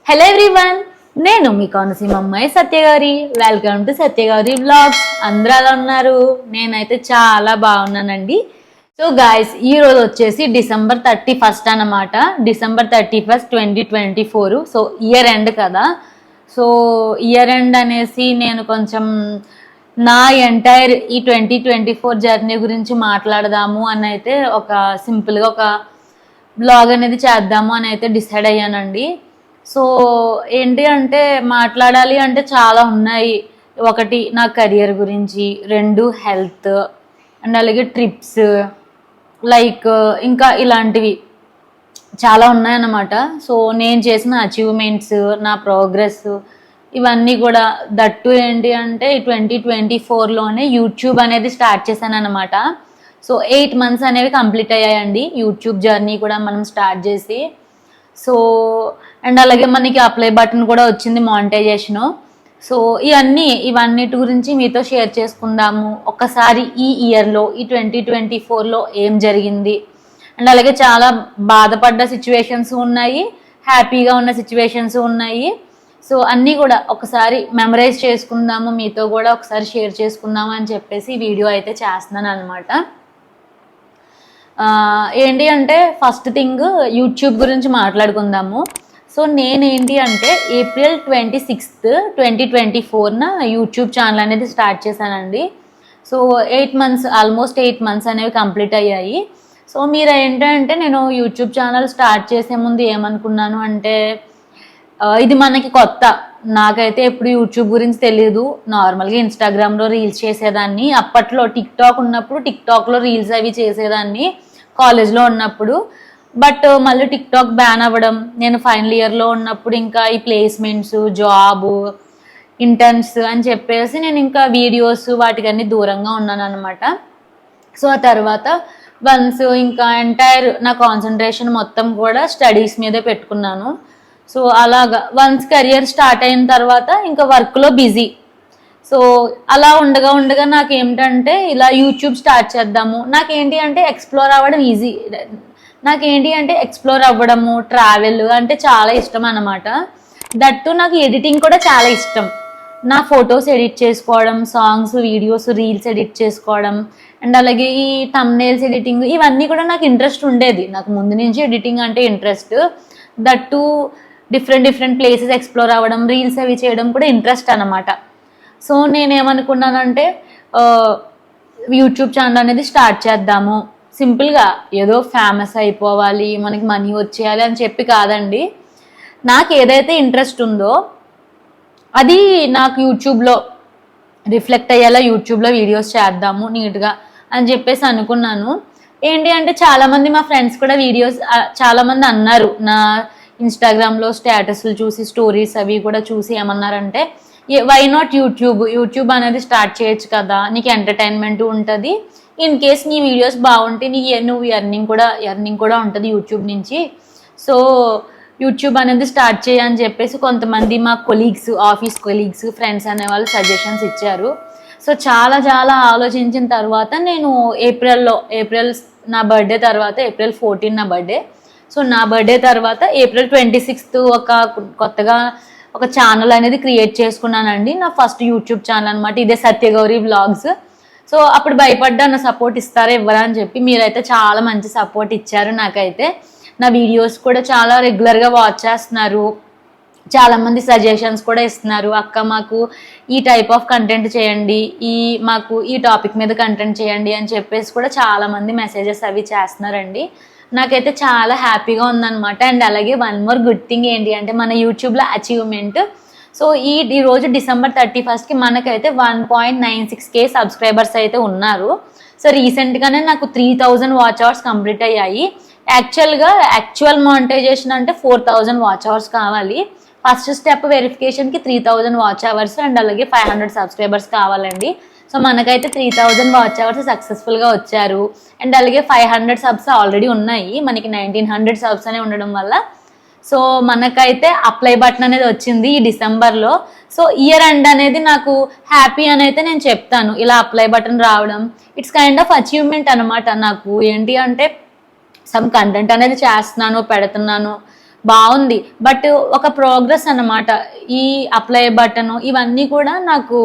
Hello everyone, నేను మీ కోనసీమ అమ్మాయి సత్యగారి. వెల్కమ్ టు సత్యగారి వ్లాగ్స్. అందరూ ఎలా ఉన్నారు? నేనైతే చాలా బాగున్నానండి. సో గాయస్, ఈ రోజు వచ్చేసి December 31 అన్నమాట. December 31, 2024. సో ఇయర్ ఎండ్ కదా. సో ఇయర్ ఎండ్ అనేసి నేను కొంచెం నా ఎంటైర్ ఈ 2024 జర్నీ గురించి మాట్లాడదాము అని అయితే ఒక సింపుల్గా ఒక బ్లాగ్ అనేది చేద్దాము అని అయితే డిసైడ్ అయ్యానండి. సో ఏంటి అంటే మాట్లాడాలి అంటే చాలా ఉన్నాయి. ఒకటి నా కెరియర్ గురించి, రెండు హెల్త్ అండ్ అలాగే ట్రిప్స్, లైక్ ఇంకా ఇలాంటివి చాలా ఉన్నాయన్నమాట. సో నేను చేసిన అచీవ్మెంట్స్, నా ప్రోగ్రెస్, ఇవన్నీ కూడా దట్టు ఏంటి అంటే 2024లోనే యూట్యూబ్ అనేది స్టార్ట్ చేశాను అనమాట. సో 8 months అనేవి కంప్లీట్ అయ్యాయండి యూట్యూబ్ జర్నీ కూడా మనం స్టార్ట్ చేసి. సో అండ్ అలాగే మనకి అప్లై బటన్ కూడా వచ్చింది, మానిటైజేషను. సో ఇవన్నిటి గురించి మీతో షేర్ చేసుకుందాము. ఒక్కసారి ఈ ఇయర్లో, ఈ 2024లో ఏం జరిగింది, అండ్ అలాగే చాలా బాధపడ్డ సిచ్యువేషన్స్ ఉన్నాయి, హ్యాపీగా ఉన్న సిచ్యువేషన్స్ ఉన్నాయి. సో అన్నీ కూడా ఒకసారి మెమరైజ్ చేసుకుందాము, మీతో కూడా ఒకసారి షేర్ చేసుకుందాము అని చెప్పేసి వీడియో అయితే చేస్తున్నాను అనమాట. ఏంటి అంటే ఫస్ట్ థింగ్ యూట్యూబ్ గురించి మాట్లాడుకుందాము. సో నేనేంటి అంటే April 26, 2024 యూట్యూబ్ ఛానల్ అనేది స్టార్ట్ చేశానండి. సో 8 months, ఆల్మోస్ట్ 8 months అనేవి కంప్లీట్ అయ్యాయి. సో మీరు ఏంటంటే నేను యూట్యూబ్ ఛానల్ స్టార్ట్ చేసే ముందు ఏమనుకున్నాను అంటే ఇది మనకి కొత్త, నాకైతే ఎప్పుడు యూట్యూబ్ గురించి తెలియదు. నార్మల్గా ఇన్స్టాగ్రామ్లో రీల్స్ చేసేదాన్ని, అప్పట్లో టిక్టాక్ ఉన్నప్పుడు టిక్టాక్లో రీల్స్ అవి చేసేదాన్ని కాలేజ్లో ఉన్నప్పుడు. బట్ మళ్ళీ టిక్టాక్ బ్యాన్ అవ్వడం, నేను ఫైనల్ ఇయర్లో ఉన్నప్పుడు ఇంకా ఈ ప్లేస్మెంట్స్, జాబ్, ఇంటర్న్స్ అని చెప్పేసి నేను ఇంకా వీడియోస్ వాటికన్నీ దూరంగా ఉన్నాను అనమాట. సో ఆ తర్వాత వన్స్ ఇంకా ఎంటైర్ నా కాన్సన్ట్రేషన్ మొత్తం కూడా స్టడీస్ మీదే పెట్టుకున్నాను. సో అలాగా వన్స్ కెరియర్ స్టార్ట్ అయిన తర్వాత ఇంకా వర్క్లో బిజీ. సో అలా ఉండగా నాకు ఏమిటంటే ఇలా యూట్యూబ్ స్టార్ట్ చేద్దాము. నాకేంటి అంటే ఎక్స్ప్లోర్ అవ్వడం ఈజీ, నాకేంటి అంటే ఎక్స్ప్లోర్ అవ్వడము, ట్రావెల్ అంటే చాలా ఇష్టం అన్నమాట. దట్టు నాకు ఎడిటింగ్ కూడా చాలా ఇష్టం. నా ఫొటోస్ ఎడిట్ చేసుకోవడం, సాంగ్స్, వీడియోస్, రీల్స్ ఎడిట్ చేసుకోవడం, అండ్ అలాగే ఈ థంబ్నెయిల్స్ ఎడిటింగ్, ఇవన్నీ కూడా నాకు ఇంట్రెస్ట్ ఉండేది. నాకు ముందు నుంచి ఎడిటింగ్ అంటే interest. That different places explore అవ్వడం, రీల్స్ అవి చేయడం కూడా ఇంట్రెస్ట్ అనమాట. సో నేనేమనుకున్నానంటే యూట్యూబ్ ఛానల్ అనేది స్టార్ట్ చేద్దాము. సింపుల్గా ఏదో ఫేమస్ అయిపోవాలి, మనకి మనీ వచ్చేయాలి అని చెప్పి కాదండి. నాకు ఏదైతే ఇంట్రెస్ట్ ఉందో అది నాకు యూట్యూబ్లో రిఫ్లెక్ట్ అయ్యేలా యూట్యూబ్లో వీడియోస్ చేద్దాము నీట్గా అని చెప్పేసి అనుకున్నాను. ఏంటి అంటే చాలామంది మా ఫ్రెండ్స్ కూడా వీడియోస్ చాలామంది అన్నారు, నా ఇన్స్టాగ్రామ్లో స్టేటస్లు చూసి, స్టోరీస్ అవి కూడా చూసి ఏమన్నారంటే వై నాట్ యూట్యూబ్ అనేది స్టార్ట్ చేయొచ్చు కదా, నీకు ఎంటర్టైన్మెంట్ ఉంటుంది, ఇన్ కేస్ నీ వీడియోస్ బాగుంటే నువ్వు ఎర్నింగ్ కూడా ఉంటుంది యూట్యూబ్ నుంచి. సో యూట్యూబ్ అనేది స్టార్ట్ చేయని చెప్పేసి కొంతమంది మా కొలీగ్స్, ఆఫీస్ కొలీగ్స్, ఫ్రెండ్స్ అనే వాళ్ళు సజెషన్స్ ఇచ్చారు. సో చాలా ఆలోచించిన తర్వాత నేను ఏప్రిల్ నా బర్త్డే తర్వాత, April 14 నా బర్త్డే. సో నా బర్త్డే తర్వాత April 26 కొత్తగా ఒక ఛానల్ అనేది క్రియేట్ చేసుకున్నానండి. నా ఫస్ట్ యూట్యూబ్ ఛానల్ అనమాట, ఇదే సత్యగౌరి వ్లాగ్స్. సో అప్పుడు భయపడ్డా నా సపోర్ట్ ఇస్తారా ఇవ్వరా అని చెప్పి. మీరైతే చాలా మంచి సపోర్ట్ ఇచ్చారు నాకైతే. నా వీడియోస్ కూడా చాలా రెగ్యులర్గా వాచ్ చేస్తున్నారు, చాలామంది సజెషన్స్ కూడా ఇస్తున్నారు. అక్క మాకు ఈ టైప్ ఆఫ్ కంటెంట్ చేయండి, మాకు ఈ టాపిక్ మీద కంటెంట్ చేయండి అని చెప్పేసి కూడా చాలామంది మెసేజెస్ అవి చేస్తున్నారండి. నాకైతే చాలా హ్యాపీగా ఉందన్నమాట. అండ్ అలాగే వన్ మోర్ గుడ్ థింగ్ ఏంటి అంటే మన యూట్యూబ్లో అచీవ్మెంట్. సో ఈ రోజు December 31కి మనకైతే 1.96K సబ్స్క్రైబర్స్ అయితే ఉన్నారు. సో రీసెంట్గానే నాకు 3000 వాచ్ అవర్స్ కంప్లీట్ అయ్యాయి. యాక్చువల్ మానిటైజేషన్ అంటే 4000 వాచ్ అవర్స్ కావాలి. ఫస్ట్ స్టెప్ వెరిఫికేషన్కి 3000 వాచ్ అవర్స్ అండ్ అలాగే 500 సబ్స్క్రైబర్స్ కావాలండి. సో మనకైతే 3000 వాచ్ అవర్స్ సక్సెస్ఫుల్గా వచ్చారు. అండ్ అలాగే 500 సబ్స్ ఆల్రెడీ ఉన్నాయి, మనకి 1900 సబ్స్ అనే ఉండడం వల్ల. సో మనకైతే అప్లై బటన్ అనేది వచ్చింది ఈ డిసెంబర్లో. సో ఇయర్ ఎండ్ అనేది నాకు హ్యాపీ అని అయితే నేను చెప్తాను. ఇలా అప్లై బటన్ రావడం ఇట్స్ కైండ్ ఆఫ్ అచీవ్మెంట్ అనమాట. నాకు ఏంటి అంటే సమ్ కంటెంట్ అనేది చేస్తున్నాను, పెడుతున్నాను, బాగుంది. బట్ ఒక ప్రోగ్రెస్ అన్నమాట. ఈ అప్లై బటన్ ఇవన్నీ కూడా నాకు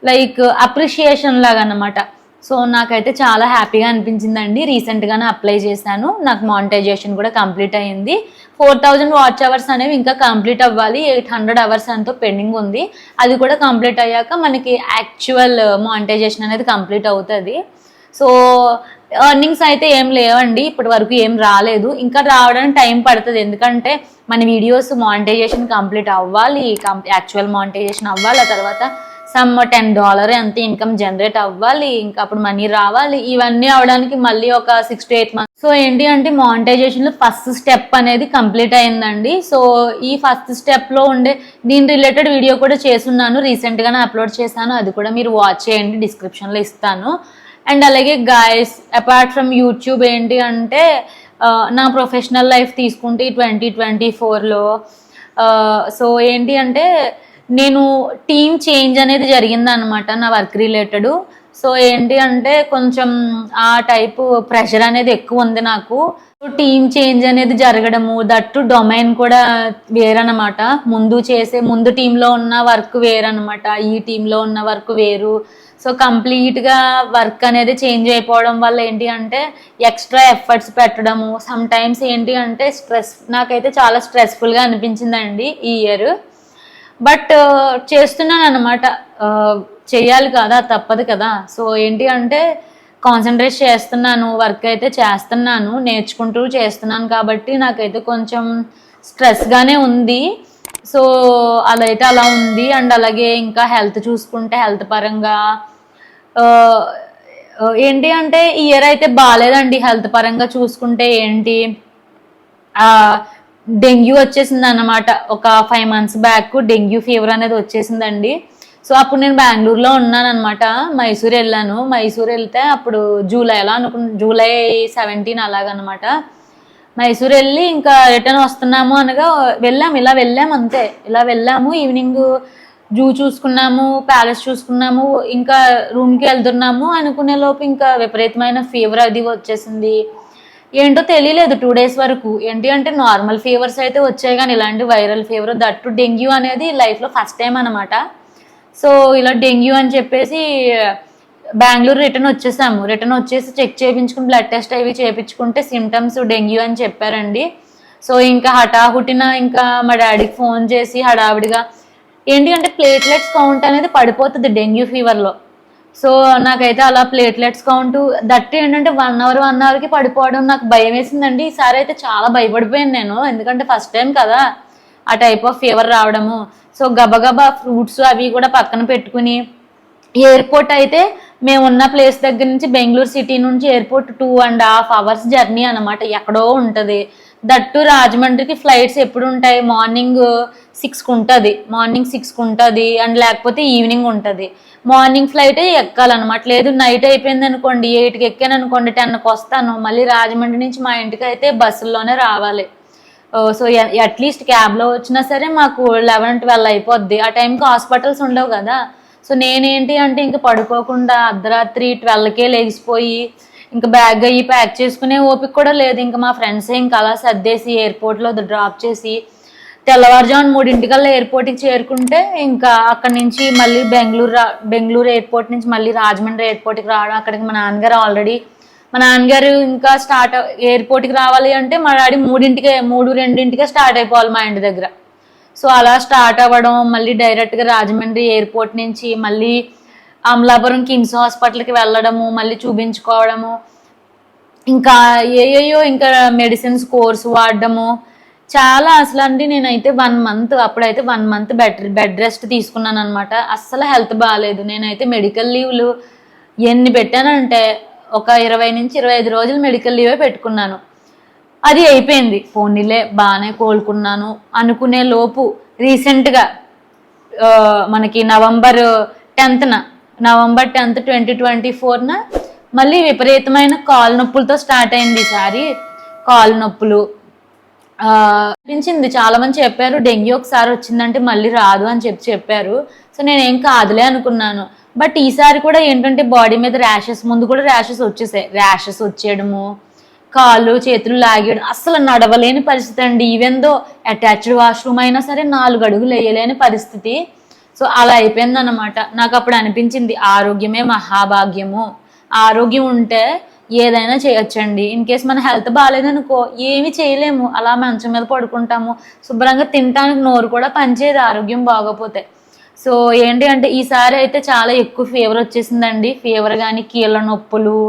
లైక్ అప్రిషియేషన్ లాగా అన్నమాట. సో నాకైతే చాలా హ్యాపీగా అనిపించిందండి. రీసెంట్గానే అప్లై చేశాను. నాకు మానిటైజేషన్ కూడా కంప్లీట్ అయ్యింది. 4000 వాచ్ అవర్స్ అనేవి ఇంకా కంప్లీట్ అవ్వాలి. 800 అవర్స్ అంతా పెండింగ్ ఉంది. అది కూడా కంప్లీట్ అయ్యాక మనకి యాక్చువల్ మానిటైజేషన్ అనేది కంప్లీట్ అవుతుంది. సో ఎర్నింగ్స్ అయితే ఏం లేవండి, ఇప్పటి వరకు ఏం రాలేదు. ఇంకా రావడానికి టైం పడుతుంది, ఎందుకంటే మన వీడియోస్ మానిటైజేషన్ కంప్లీట్ అవ్వాలి, యాక్చువల్ మానిటైజేషన్ అవ్వాలి. ఆ తర్వాత సమ్ $10 ఎంత ఇన్కమ్ జనరేట్ అవ్వాలి, ఇంకా అప్పుడు మనీ రావాలి. ఇవన్నీ అవడానికి మళ్ళీ ఒక 6 to 8 months. సో ఏంటి అంటే మానిటైజేషన్ లో ఫస్ట్ స్టెప్ అనేది కంప్లీట్ అయిందండి. సో ఈ ఫస్ట్ స్టెప్ లో ఉండే దీని రిలేటెడ్ వీడియో కూడా చేస్తున్నాను, రీసెంట్ గానే అప్లోడ్ చేశాను. అది కూడా మీరు వాచ్ చేయండి, డిస్క్రిప్షన్ లో ఇస్తాను. అండ్ అలాగే గైస్, అపార్ట్ ఫ్రమ్ యూట్యూబ్ ఏంటి అంటే నా ప్రొఫెషనల్ లైఫ్ తీసుకుంటే 2024లో సో ఏంటి అంటే నేను టీమ్ చేంజ్ అనేది జరిగిందనమాట నా వర్క్ రిలేటెడ్. సో ఏంటి అంటే కొంచెం ఆ టైపు ప్రెషర్ అనేది ఎక్కువ ఉంది నాకు. టీమ్ చేంజ్ అనేది జరగడము, దట్టు డొమైన్ కూడా వేరనమాట. ముందు టీంలో ఉన్న వర్క్ వేరనమాట, ఈ టీంలో ఉన్న వర్క్ వేరు. సో కంప్లీట్గా వర్క్ అనేది చేంజ్ అయిపోవడం వల్ల ఏంటి అంటే ఎక్స్ట్రా ఎఫర్ట్స్ పెట్టడము, సమ్ టైమ్స్ ఏంటి అంటే నాకైతే చాలా స్ట్రెస్ఫుల్గా అనిపించిందండి ఈ ఇయర్. బట్ చేస్తున్నాను అనమాట, చెయ్యాలి కదా, తప్పదు కదా. సో ఏంటి అంటే కాన్సన్ట్రేట్ చేస్తున్నాను, వర్క్ అయితే చేస్తున్నాను, నేర్చుకుంటూ చేస్తున్నాను. కాబట్టి నాకైతే కొంచెం స్ట్రెస్గానే ఉంది. సో అదైతే అలా ఉంది. అండ్ అలాగే ఇంకా హెల్త్ చూసుకుంటే హెల్త్ పరంగా ఏంటి అంటే ఈ ఇయర్ అయితే బాగాలేదండి. హెల్త్ పరంగా చూసుకుంటే ఏంటి డెంగ్యూ వచ్చేసింది అన్నమాట. ఒక 5 months బ్యాక్ డెంగ్యూ ఫీవర్ అనేది వచ్చేసిందండి. సో అప్పుడు నేను బెంగళూరులో ఉన్నాను అనమాట. మైసూర్ వెళ్ళాను. మైసూర్ వెళ్తే అప్పుడు జూలై 17 అలాగనమాట. మైసూర్ వెళ్ళి ఇంకా రిటర్న్ వస్తున్నాము అనగా వెళ్ళాము అంతే. ఇలా వెళ్ళాము, ఈవినింగ్ జూ చూసుకున్నాము, ప్యాలెస్ చూసుకున్నాము, ఇంకా రూమ్కి వెళ్తున్నాము అనుకునే లోపు ఇంకా విపరీతమైన ఫీవర్ అది వచ్చేసింది. ఏంటో తెలియలేదు 2 days వరకు. ఏంటి అంటే నార్మల్ ఫీవర్స్ అయితే వచ్చాయి, కానీ ఇలాంటి వైరల్ ఫీవర్, దట్టు డెంగ్యూ అనేది లైఫ్లో ఫస్ట్ టైం అనమాట. సో ఇలా డెంగ్యూ అని చెప్పేసి బెంగళూరు రిటర్న్ వచ్చేసి చెక్ చేయించుకుని బ్లడ్ టెస్ట్ అవి చేయించుకుంటే సిమ్టమ్స్ డెంగ్యూ అని చెప్పారండి. సో ఇంకా హఠాహుటిన ఇంకా మా డాడీకి ఫోన్ చేసి హడావిడిగా ఏంటి అంటే ప్లేట్లెట్స్ కౌంట్ అనేది పడిపోతుంది డెంగ్యూ ఫీవర్లో. సో నాకైతే అలా ప్లేట్లెట్స్ కౌంట్ దట్టి ఏంటంటే 1 hourకి పడిపోవడం నాకు భయం వేసిందండి. ఈసారి అయితే చాలా భయపడిపోయాను నేను, ఎందుకంటే ఫస్ట్ టైం కదా ఆ టైప్ ఆఫ్ ఫీవర్ రావడము. సో గబగబా ఫ్రూట్స్ అవి కూడా పక్కన పెట్టుకుని ఎయిర్పోర్ట్ అయితే మేము ఉన్న ప్లేస్ దగ్గర నుంచి బెంగళూరు సిటీ నుంచి ఎయిర్పోర్ట్ 2.5 hours జర్నీ అనమాట, ఎక్కడో ఉంటుంది. దట్టు రాజమండ్రికి ఫ్లైట్స్ ఎప్పుడు ఉంటాయి, మార్నింగ్ 6కు ఉంటుంది అండ్ లేకపోతే ఈవినింగ్ ఉంటుంది. మార్నింగ్ ఫ్లైట్ ఎక్కాలన్నమాట. లేదు నైట్ అయిపోయింది అనుకోండి, 8కి ఎక్కాను అనుకోండి 10కి వస్తాను. మళ్ళీ రాజమండ్రి నుంచి మా ఇంటికి అయితే బస్సుల్లోనే రావాలి. సో అట్లీస్ట్ క్యాబ్లో వచ్చినా సరే మాకు 11-12 అయిపోద్ది. ఆ టైంకి హాస్పిటల్స్ ఉండవు కదా. సో నేనేంటి అంటే ఇంక పడుకోకుండా అర్ధరాత్రి 12కే లేచిపోయి ఇంకా బ్యాగ్ అయ్యి ప్యాక్ చేసుకునే ఓపిక కూడా లేదు. ఇంకా మా ఫ్రెండ్సే ఇంకా అలా సర్దేసి ఎయిర్పోర్ట్లో డ్రాప్ చేసి తెల్లవారుజామున 3 ఎయిర్పోర్ట్కి చేరుకుంటే ఇంకా అక్కడి నుంచి మళ్ళీ బెంగళూరు ఎయిర్పోర్ట్ నుంచి మళ్ళీ రాజమండ్రి ఎయిర్పోర్ట్కి రావడం. అక్కడికి మా నాన్నగారు ఇంకా ఎయిర్పోర్ట్కి రావాలి అంటే మా డాడీ 2ంటికే స్టార్ట్ అయిపోవాలి మా ఇంటి దగ్గర. సో అలా స్టార్ట్ అవ్వడం, మళ్ళీ డైరెక్ట్గా రాజమండ్రి ఎయిర్పోర్ట్ నుంచి మళ్ళీ అమలాపురం కిమ్స్ హాస్పిటల్కి వెళ్ళడము, మళ్ళీ చూపించుకోవడము, ఇంకా ఇంకా మెడిసిన్స్ కోర్స్ వాడడము చాలా. అసలు అండి నేనైతే 1 month అప్పుడైతే 1 month బెడ్ రెస్ట్ తీసుకున్నాను అనమాట. అస్సలు హెల్త్ బాగాలేదు. నేనైతే మెడికల్ లీవ్లు ఎన్ని పెట్టానంటే ఒక 20 నుంచి 25 రోజులు మెడికల్ లీవే పెట్టుకున్నాను. అది అయిపోయింది. పోనీలే బాగానే కోలుకున్నాను అనుకునే లోపు రీసెంట్గా మనకి నవంబర్ 10th 2024 మళ్ళీ విపరీతమైన కాలు నొప్పులతో స్టార్ట్ అయింది. ఈసారి కాలు నొప్పులు అనిపించింది. చాలా మంది చెప్పారు డెంగ్యూ ఒకసారి వచ్చిందంటే మళ్ళీ రాదు అని చెప్పారు. సో నేనేం కాదులే అనుకున్నాను. బట్ ఈసారి కూడా ఏంటంటే బాడీ మీద ముందు కూడా ర్యాషెస్ వచ్చేసాయి. ర్యాషెస్ వచ్చేయడము, కాళ్ళు చేతులు లాగేయడం, అస్సలు నడవలేని పరిస్థితి అండి. ఈవెన్ దో అటాచ్డ్ వాష్రూమ్ అయినా సరే 4 అడుగులు వేయలేని పరిస్థితి. సో అలా అయిపోయిందన్నమాట. నాకు అప్పుడు అనిపించింది ఆరోగ్యమే మహాభాగ్యము. ఆరోగ్యం ఉంటే ఏదైనా చేయొచ్చండి. ఇన్ కేస్ మన హెల్త్ బాగాలేదనుకో ఏమి చేయలేము, అలా మంచం మీద పడుకుంటాము. శుభ్రంగా తినటానికి నోరు కూడా పనిచేయదు ఆరోగ్యం బాగోపోతే. సో ఏంటి అంటే ఈసారి అయితే చాలా ఎక్కువ ఫీవర్ వచ్చేసిందండి. ఫీవర్ కానీ కీళ్ళ నొప్పులు,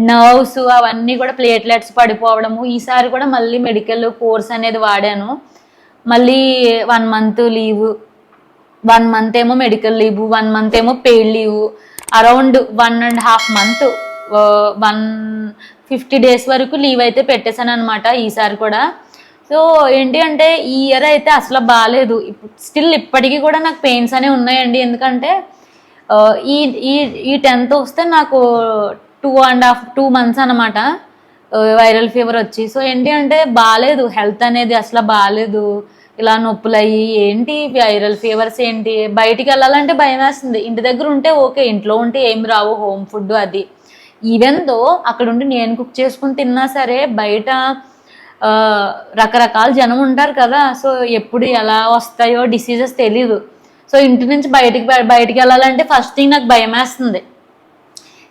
నర్వ్స్ అవన్నీ కూడా ప్లేట్లెట్స్ పడిపోవడము. ఈసారి కూడా మళ్ళీ మెడికల్ కోర్స్ అనేది వాడాను. మళ్ళీ 1 మంత్ లీవ్, 1 మంత్ ఏమో మెడికల్ లీవ్, 1 మంత్ ఏమో paid leave, around 1.5 month 150 days వరకు లీవ్ అయితే పెట్టేశాను అనమాట ఈసారి కూడా. సో ఏంటి అంటే ఈ ఇయర్ అయితే అసలు బాగాలేదు. స్టిల్ ఇప్పటికీ కూడా నాకు పెయిన్స్ అనేవి ఉన్నాయండి. ఎందుకంటే ఈ ఈ ఈ 10th వస్తే నాకు 2 months అనమాట వైరల్ ఫీవర్ వచ్చి. సో ఏంటి అంటే బాగాలేదు, హెల్త్ అనేది అసలు బాగాలేదు. ఇలా నొప్పులు అయ్యి ఏంటి వైరల్ ఫీవర్స్ ఏంటి, బయటికి వెళ్ళాలంటే భయం వేస్తుంది. ఇంటి దగ్గర ఉంటే ఓకే, ఇంట్లో ఉంటే ఏం రావు, హోమ్ ఫుడ్ అది. ఈవెన్ దో అక్కడ ఉండి నేను కుక్ చేసుకుని తిన్నా సరే బయట రకరకాల జనం ఉంటారు కదా. సో ఎప్పుడు ఎలా వస్తాయో డిసీజెస్ తెలీదు. సో ఇంటి నుంచి బయటికి వెళ్ళాలంటే ఫస్ట్ థింగ్ నాకు భయం వేస్తుంది.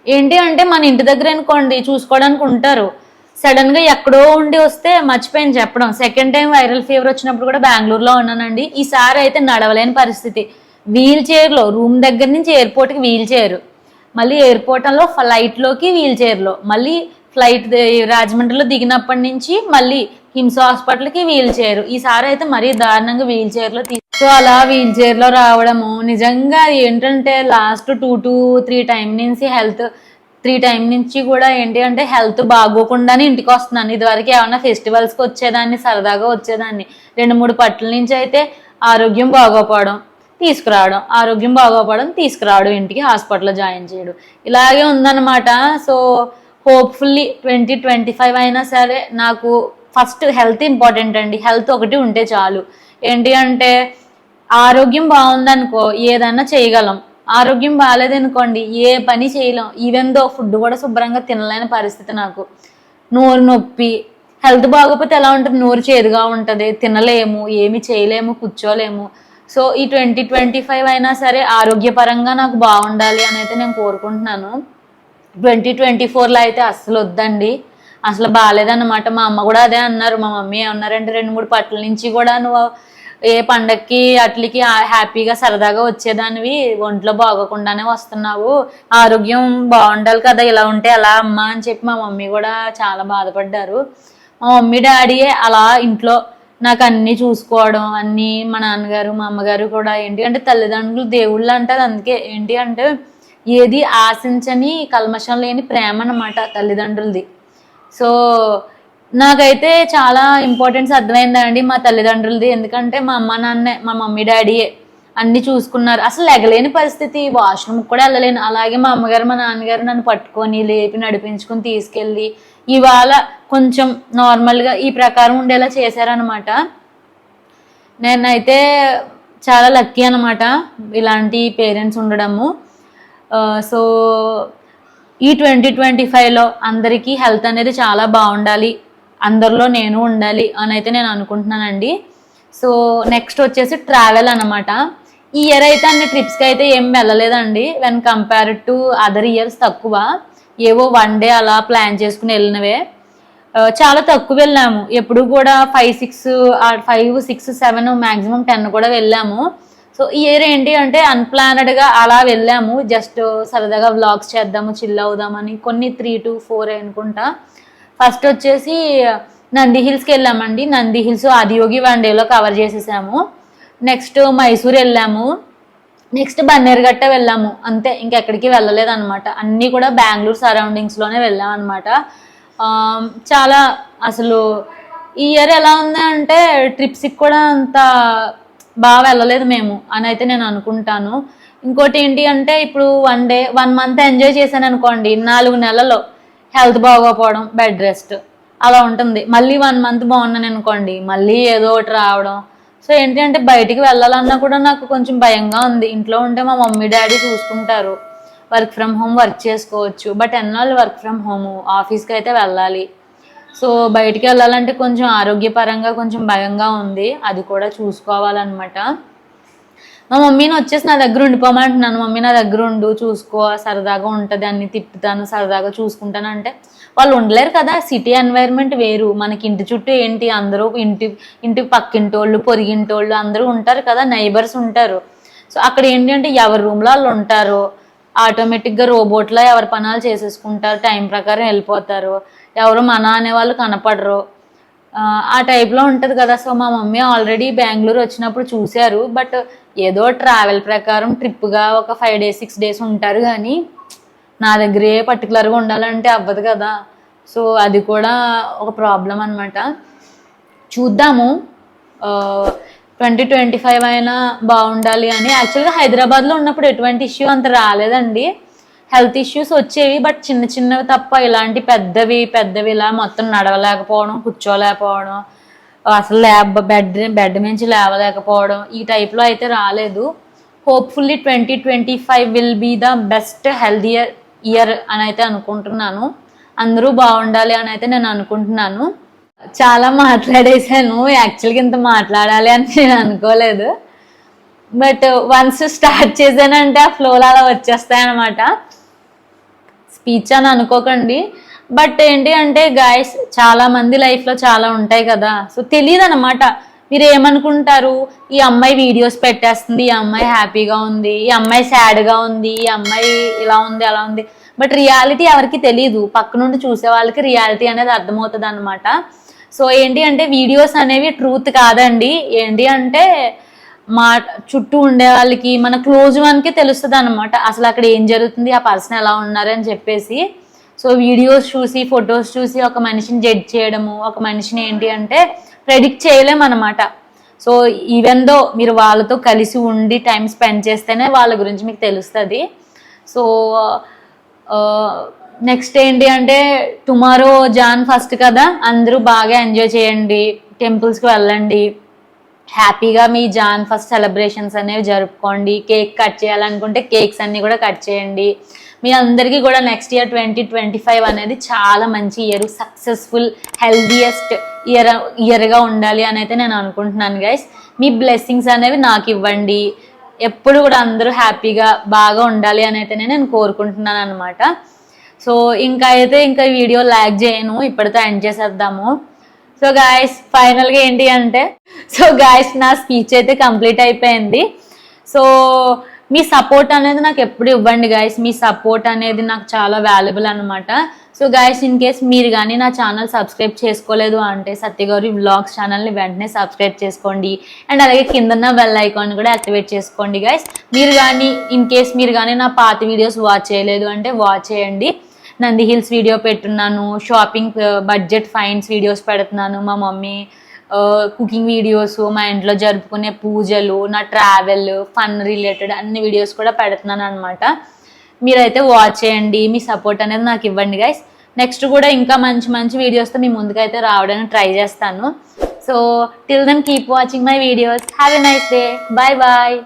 ఏంటి అంటే మన ఇంటి దగ్గర అనుకోండి చూసుకోవడానికి ఉంటారు, సడన్గా ఎక్కడో ఉండి వస్తే మర్చిపోయాను చెప్పడం. సెకండ్ టైం వైరల్ ఫీవర్ వచ్చినప్పుడు కూడా బెంగళూరులో ఉన్నానండి. ఈసారి అయితే నడవలేని పరిస్థితి. వీల్ చైర్లో, రూమ్ దగ్గర నుంచి ఎయిర్పోర్ట్కి వీల్ చైర్, మళ్ళీ ఎయిర్పోర్ట్లో ఫ్లైట్లోకి వీల్ చైర్లో, మళ్ళీ ఫ్లైట్ రాజమండ్రిలో దిగినప్పటి నుంచి మళ్ళీ హిమ్స్ హాస్పిటల్కి వీల్ చైర్. ఈసారి అయితే మరీ దారుణంగా వీల్ చైర్లో సో అలా వీల్ చైర్లో రావడము నిజంగా ఏంటంటే లాస్ట్ 2 to 3 times నుంచి 3 times నుంచి కూడా ఏంటి అంటే హెల్త్ బాగోకుండానే ఇంటికి వస్తున్నాను. ఇదివరకు ఏమన్నా ఫెస్టివల్స్కి వచ్చేదాన్ని, సరదాగా వచ్చేదాన్ని. 2-3 పట్ల నుంచి అయితే ఆరోగ్యం బాగోపోవడం తీసుకురావడం, ఆరోగ్యం బాగోపోవడం తీసుకురావడం, ఇంటికి హాస్పిటల్లో జాయిన్ చేయడం, ఇలాగే ఉందన్నమాట. సో హోప్ఫుల్లీ 2025 అయినా సరే నాకు ఫస్ట్ హెల్త్ ఇంపార్టెంట్ అండి. హెల్త్ ఒకటి ఉంటే చాలు. ఏంటి అంటే ఆరోగ్యం బాగుందనుకో ఏదైనా చేయగలం, ఆరోగ్యం బాగాలేదనుకోండి ఏ పని చేయలేం. ఈవెన్ దో ఫుడ్ కూడా శుభ్రంగా తినలేని పరిస్థితి నాకు. నోరు నొప్పి, హెల్త్ బాగోకపోతే ఎలా ఉంటుంది, నోరు చేదుగా ఉంటుంది, తినలేము, ఏమి చేయలేము, కూర్చోలేము. సో ఈ 2025 అయినా సరే ఆరోగ్యపరంగా నాకు బాగుండాలి అని అయితే నేను కోరుకుంటున్నాను. 2024లో అయితే అస్సలు వద్దండి, అసలు బాగాలేదన్నమాట. మా అమ్మ కూడా అదే అన్నారు. మా మమ్మీ ఏమన్నారంటే 2-3 పట్ల నుంచి కూడా నువ్వు ఏ పండక్కి అట్లకి హ్యాపీగా సరదాగా వచ్చేదానివి, ఒంట్లో బాగోకుండానే వస్తున్నావు, ఆరోగ్యం బాగుండాలి కదా, ఇలా ఉంటే ఎలా అమ్మా అని చెప్పి మా మమ్మీ కూడా చాలా బాధపడ్డారు. మా మమ్మీ డాడీయే అలా ఇంట్లో నాకు అన్నీ చూసుకోవడం, అన్నీ మా నాన్నగారు మా అమ్మగారు కూడా ఏంటి అంటే తల్లిదండ్రులు దేవుళ్ళు అంటారు. అందుకే ఏంటి అంటే ఏది ఆశించని కల్మషం లేని ప్రేమ అన్నమాట తల్లిదండ్రులది. సో నాకైతే చాలా ఇంపార్టెన్స్ అర్థమైందండి మా తల్లిదండ్రులది. ఎందుకంటే మా అమ్మ నాన్నే, మా మమ్మీ డాడీయే అన్నీ చూసుకున్నారు. అసలు ఎగలేని పరిస్థితి, వాష్రూమ్కి కూడా వెళ్ళలేను. అలాగే మా అమ్మగారు మా నాన్నగారు నన్ను పట్టుకొని లేపి నడిపించుకొని తీసుకెళ్ళి ఇవాళ కొంచెం నార్మల్గా ఈ ప్రకారం ఉండేలా చేశారనమాట. నేనైతే చాలా లక్కీ అనమాట ఇలాంటి పేరెంట్స్ ఉండడము. సో ఈ 2025లో అందరికీ హెల్త్ అనేది చాలా బాగుండాలి, అందరిలో నేను ఉండాలి అని అయితే నేను అనుకుంటున్నానండి. సో నెక్స్ట్ వచ్చేసి ట్రావెల్ అనమాట. ఈ ఇయర్ అయితే అన్ని ట్రిప్స్కి అయితే ఏం వెళ్ళలేదండి. When compared to other years తక్కువ, ఏవో 1 day అలా ప్లాన్ చేసుకుని వెళ్ళినవే. చాలా తక్కువ వెళ్ళాము. ఎప్పుడు కూడా 5, 6, 7 మ్యాక్సిమం 10 కూడా వెళ్ళాము. సో ఈ ఇయర్ ఏంటి అంటే అన్ప్లానెడ్గా అలా వెళ్ళాము. జస్ట్ సరదాగా వ్లాగ్స్ చేద్దాము, చిల్ అవుదామని. కొన్ని 3 to 4 అనుకుంటా. ఫస్ట్ వచ్చేసి నంది హిల్స్కి వెళ్ళామండి. నంది హిల్స్ ఆదియోగి 1 dayలో కవర్ చేసేసాము. నెక్స్ట్ మైసూర్ వెళ్ళాము. నెక్స్ట్ బన్నేరుగట్ట వెళ్ళాము. అంతే, ఇంకెక్కడికి వెళ్ళలేదు అనమాట. అన్నీ కూడా బెంగళూరు సరౌండింగ్స్లోనే వెళ్ళాం అనమాట. చాలా అసలు ఈ ఇయర్ ఎలా ఉంది అంటే ట్రిప్స్కి కూడా అంత బాగా వెళ్ళలేదు మేము అని అయితే నేను అనుకుంటాను. ఇంకోటి ఏంటి అంటే ఇప్పుడు 1 month ఎంజాయ్ చేశాను అనుకోండి, 4 నెలల్లో హెల్త్ బాగోపోవడం, బెడ్ రెస్ట్ అలా ఉంటుంది. మళ్ళీ 1 month బాగున్నాను అనుకోండి, మళ్ళీ ఏదో ఒకటి రావడం. సో ఏంటి అంటే బయటికి వెళ్ళాలన్నా కూడా నాకు కొంచెం భయంగా ఉంది. ఇంట్లో ఉంటే మా మమ్మీ డాడీ చూసుకుంటారు, వర్క్ ఫ్రమ్ హోమ్ వర్క్ చేసుకోవచ్చు. బట్ ఎన్నాళ్ళు వర్క్ ఫ్రమ్ హోము, ఆఫీస్కి అయితే వెళ్ళాలి. సో బయటికి వెళ్ళాలంటే కొంచెం ఆరోగ్యపరంగా కొంచెం భయంగా ఉంది, అది కూడా చూసుకోవాలన్నమాట. మా మమ్మీని వచ్చేసి నా దగ్గర ఉండిపోమంటున్నాను. మమ్మీ నా దగ్గర ఉండు, చూసుకో, సరదాగా ఉంటుంది, అన్ని తిప్పుతాను, సరదాగా చూసుకుంటాను అంటే వాళ్ళు ఉండలేరు కదా. సిటీ ఎన్వైర్న్మెంట్ వేరు, మనకి ఇంటి చుట్టూ ఏంటి అందరూ ఇంటి పక్కింటోళ్ళు పొరిగింటోళ్ళు అందరూ ఉంటారు కదా, నైబర్స్ ఉంటారు. సో అక్కడ ఏంటి అంటే ఎవరి రూమ్లో వాళ్ళు ఉంటారు, ఆటోమేటిక్గా రోబోట్లో ఎవరి పనాలు చేసేసుకుంటారు, టైం ప్రకారం వెళ్ళిపోతారు, ఎవరు మన అనేవాళ్ళు కనపడరు, ఆ టైప్లో ఉంటుంది కదా. సో మా మమ్మీ ఆల్రెడీ బెంగళూరు వచ్చినప్పుడు చూశారు, బట్ ఏదో ట్రావెల్ ప్రకారం ట్రిప్గా ఒక 5 days 6 days ఉంటారు, కానీ నా దగ్గరే పర్టికులర్గా ఉండాలంటే అవ్వదు కదా. సో అది కూడా ఒక ప్రాబ్లం అనమాట. చూద్దాము, 2025 అయినా బాగుండాలి అని. యాక్చువల్గా హైదరాబాద్లో ఉన్నప్పుడు ఎటువంటి ఇష్యూ అంత రాలేదండి, హెల్త్ ఇష్యూస్ వచ్చేవి, బట్ చిన్న చిన్నవి తప్ప ఇలాంటి పెద్దవి ఇలా మొత్తం నడవలేకపోవడం, కూర్చోలేకపోవడం, అసలు బెడ్ నుంచి లేవలేకపోవడం, ఈ టైప్లో అయితే రాలేదు. Hopefully 2025 will be the best healthier year అని అయితే అనుకుంటున్నాను. అందరూ బాగుండాలి అని అయితే నేను అనుకుంటున్నాను. చాలా మాట్లాడేశాను, యాక్చువల్గా ఇంత మాట్లాడాలి అని నేను అనుకోలేదు, బట్ వన్స్ స్టార్ట్ చేశానంటే ఆ ఫ్లోలో అలా వచ్చేస్తాయి అనమాట. స్పీచ్ అని అనుకోకండి, బట్ ఏంటి అంటే గాయస్, చాలా మంది లైఫ్లో చాలా ఉంటాయి కదా. సో తెలియదు అనమాట, మీరు ఏమనుకుంటారు, ఈ అమ్మాయి వీడియోస్ పెట్టేస్తుంది, ఈ అమ్మాయి హ్యాపీగా ఉంది, ఈ అమ్మాయి సాడ్గా ఉంది, ఈ అమ్మాయి ఇలా ఉంది అలా ఉంది, బట్ రియాలిటీ ఎవరికి తెలియదు. పక్క నుండి చూసే వాళ్ళకి రియాలిటీ అనేది అర్థమవుతుంది అనమాట. సో ఏంటి అంటే వీడియోస్ అనేవి ట్రూత్ కాదండి. ఏంటి అంటే మా చుట్టూ ఉండే వాళ్ళకి, మన క్లోజ్ వన్కి తెలుస్తుంది అనమాట అసలు అక్కడ ఏం జరుగుతుంది, ఆ పర్సన్ ఎలా ఉన్నారని చెప్పేసి. సో వీడియోస్ చూసి ఫొటోస్ చూసి ఒక మనిషిని జడ్జ్ చేయడము, ఒక మనిషిని ఏంటి అంటే ప్రెడిక్ట్ చేయలేమన్నమాట. సో ఈవెన్ దో మీరు వాళ్ళతో కలిసి ఉండి టైం స్పెండ్ చేస్తేనే వాళ్ళ గురించి మీకు తెలుస్తుంది. సో నెక్స్ట్ ఏంటి అంటే టుమారో Jan 1 కదా, అందరూ బాగా ఎంజాయ్ చేయండి, టెంపుల్స్కి వెళ్ళండి, హ్యాపీగా మీ Jan 1 సెలబ్రేషన్స్ అనేవి జరుపుకోండి. కేక్ కట్ చేయాలనుకుంటే కేక్స్ అన్నీ కూడా కట్ చేయండి. మీ అందరికీ కూడా నెక్స్ట్ ఇయర్ 2025 అనేది చాలా మంచి ఇయర్, సక్సెస్ఫుల్ హెల్దియెస్ట్ ఇయర్గా ఉండాలి అని అయితే నేను అనుకుంటున్నాను గైస్. మీ బ్లెస్సింగ్స్ అనేవి నాకు ఇవ్వండి, ఎప్పుడు కూడా అందరూ హ్యాపీగా బాగా ఉండాలి అని అయితే నేను కోరుకుంటున్నాను అనమాట. సో ఇంకా వీడియో లాగ్ చేయను, ఇప్పటితో ఎండ్ చేసేద్దాము. సో గాయస్ ఫైనల్గా ఏంటి అంటే, సో గాయస్ నా స్పీచ్ అయితే కంప్లీట్ అయిపోయింది. సో మీ సపోర్ట్ అనేది నాకు ఎప్పుడు ఇవ్వండి గాయస్, మీ సపోర్ట్ అనేది నాకు చాలా వాల్యుబుల్ అనమాట. సో గాయస్ ఇన్ కేస్ మీరు కానీ నా ఛానల్ సబ్స్క్రైబ్ చేసుకోలేదు అంటే సత్యగౌరి వ్లాగ్స్ ఛానల్ని వెంటనే సబ్స్క్రైబ్ చేసుకోండి, అండ్ అలాగే కిందన్న బెల్ ఐకాన్ కూడా యాక్టివేట్ చేసుకోండి గాయస్. మీరు కానీ ఇన్ కేస్ మీరు కానీ నా పాత వీడియోస్ వాచ్ చేయలేదు అంటే వాచ్ చేయండి. నంది హిల్స్ వీడియో పెట్టున్నాను, షాపింగ్ బడ్జెట్ ఫైన్స్ వీడియోస్ పెడుతున్నాను, మా మమ్మీ కుకింగ్ వీడియోస్, మా ఇంట్లో జరుపుకునే పూజలు, నా ట్రావెల్ ఫన్ రిలేటెడ్ అన్ని వీడియోస్ కూడా పెడుతున్నాను అనమాట. మీరైతే వాచ్ చేయండి, మీ సపోర్ట్ అనేది నాకు ఇవ్వండి గైస్. నెక్స్ట్ కూడా ఇంకా మంచి మంచి వీడియోస్తో మీ ముందుకైతే రావడానికి ట్రై చేస్తాను. So till then keep watching my videos. Have a nice day. Bye bye.